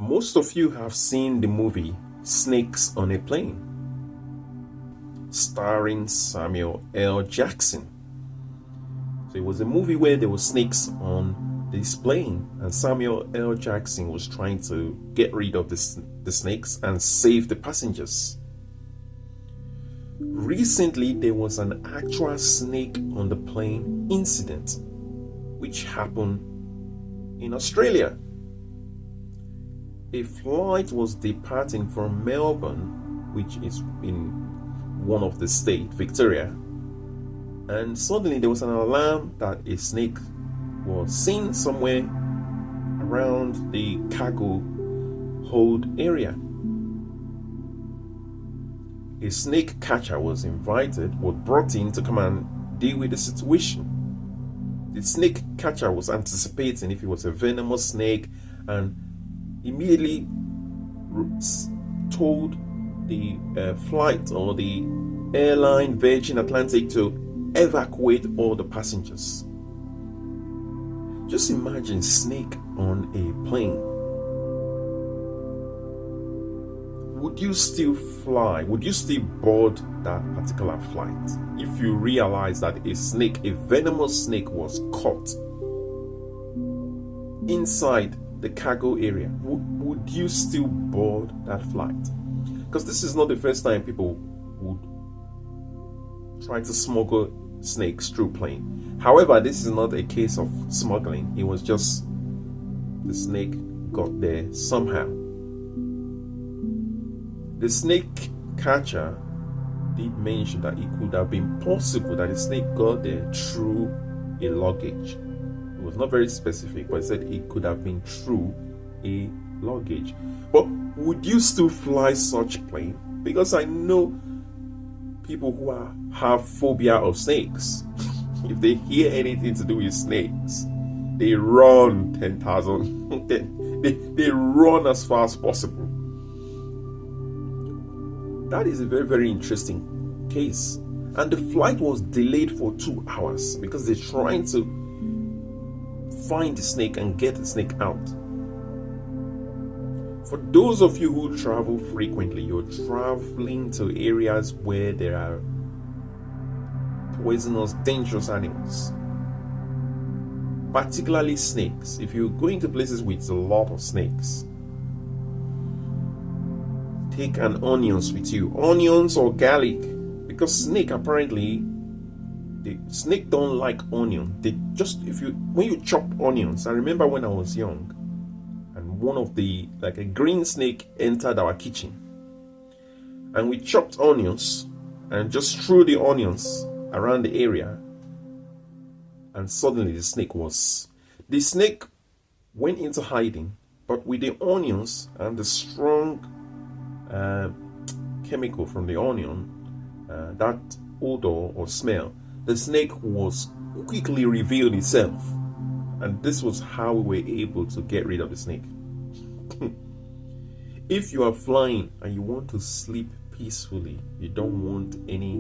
Most of you have seen the movie Snakes on a Plane, starring Samuel L. Jackson. So it was a movie where there were snakes on this plane, and Samuel L. Jackson was trying to get rid of the snakes and save the passengers. Recently, there was an actual snake on the plane incident, which happened in Australia. A flight was departing from Melbourne, which is in one of the states, Victoria, and suddenly there was an alarm that a snake was seen somewhere around the cargo hold area. A snake catcher was brought in to come and deal with the situation. The snake catcher was anticipating if it was a venomous snake and immediately told the flight or the airline Virgin Atlantic to evacuate all the passengers. Just imagine snake on a plane. Would you still fly? Would you still board that particular flight if you realize that a venomous snake was caught inside the cargo area? Would you still board that flight? Because this is not the first time people would try to smuggle snakes through plane. However, this is not a case of smuggling. It was just the snake got there somehow. The snake catcher did mention that it could have been possible that the snake got there through a luggage. It was not very specific, but it said it could have been through a luggage. But would you still fly such plane? Because I know people who have phobia of snakes. If they hear anything to do with snakes, they run 10,000. they run as far as possible. That is a very, very interesting case. And the flight was delayed for 2 hours because they're trying to find the snake and get the snake out. For those of you who travel frequently, you're traveling to areas where there are poisonous, dangerous animals, particularly snakes. If you're going to places with a lot of snakes, take an onions with you, onions or garlic, because snake the snake don't like onion. When you chop onions, I remember when I was young, and one of a green snake entered our kitchen, and we chopped onions and just threw the onions around the area, and suddenly the snake went into hiding, but with the onions and the strong chemical from the onion, that odor or smell, the snake was quickly revealed itself, and this was how we were able to get rid of the snake. If you are flying and you want to sleep peacefully, you don't want any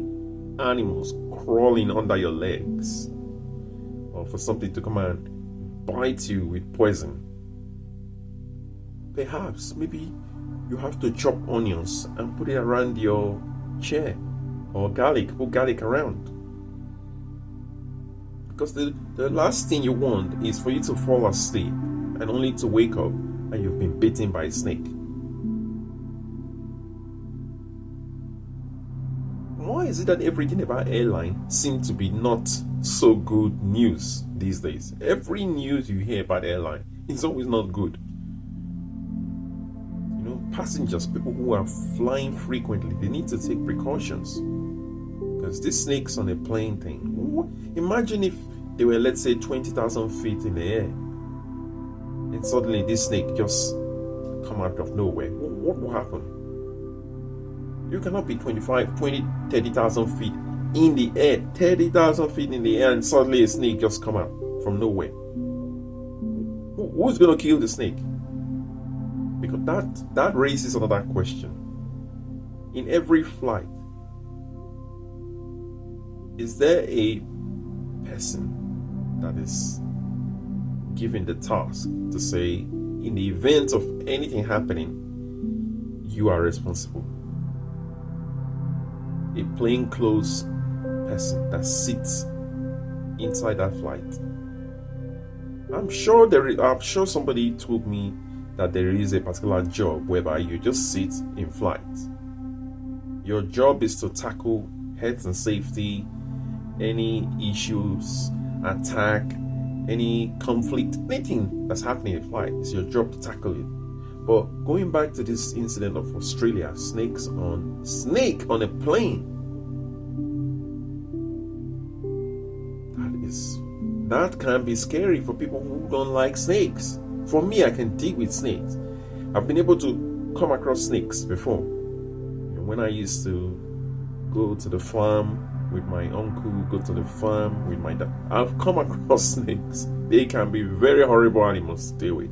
animals crawling under your legs or for something to come and bite you with poison, perhaps maybe you have to chop onions and put it around your chair, or put garlic around. Because the last thing you want is for you to fall asleep and only to wake up and you've been bitten by a snake. Why is it that everything about airline seems to be not so good news these days? Every news you hear about airline is always not good. Passengers, people who are flying frequently, they need to take precautions, because these snakes on a plane thing, imagine if they were, let's say, 20,000 feet in the air and suddenly this snake just come out of nowhere. What will happen? You cannot be 30,000 feet in the air, 30,000 feet in the air, and suddenly a snake just come out from nowhere. Who's going to kill the snake? Because that raises another question. In every flight, is there a person that is given the task to say, in the event of anything happening, you are responsible. A plainclothes person that sits inside that flight. I'm sure somebody told me that there is a particular job whereby you just sit in flight. Your job is to tackle health and safety, any issues, attack, any conflict, anything that's happening in flight. It's your job to tackle it. But going back to this incident of Australia, snake on a plane. That can be scary for people who don't like snakes. For me, I can deal with snakes. I've been able to come across snakes before. When I used to go to the farm with my uncle, go to the farm with my dad, I've come across snakes. They can be very horrible animals to deal with.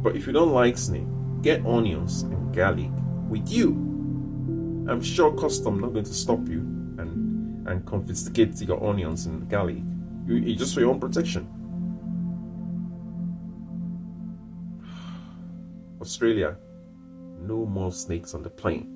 But if you don't like snake, get onions and garlic with you. I'm sure custom not going to stop you and confiscate your onions and garlic. It's just for your own protection. Australia, no more snakes on the plane.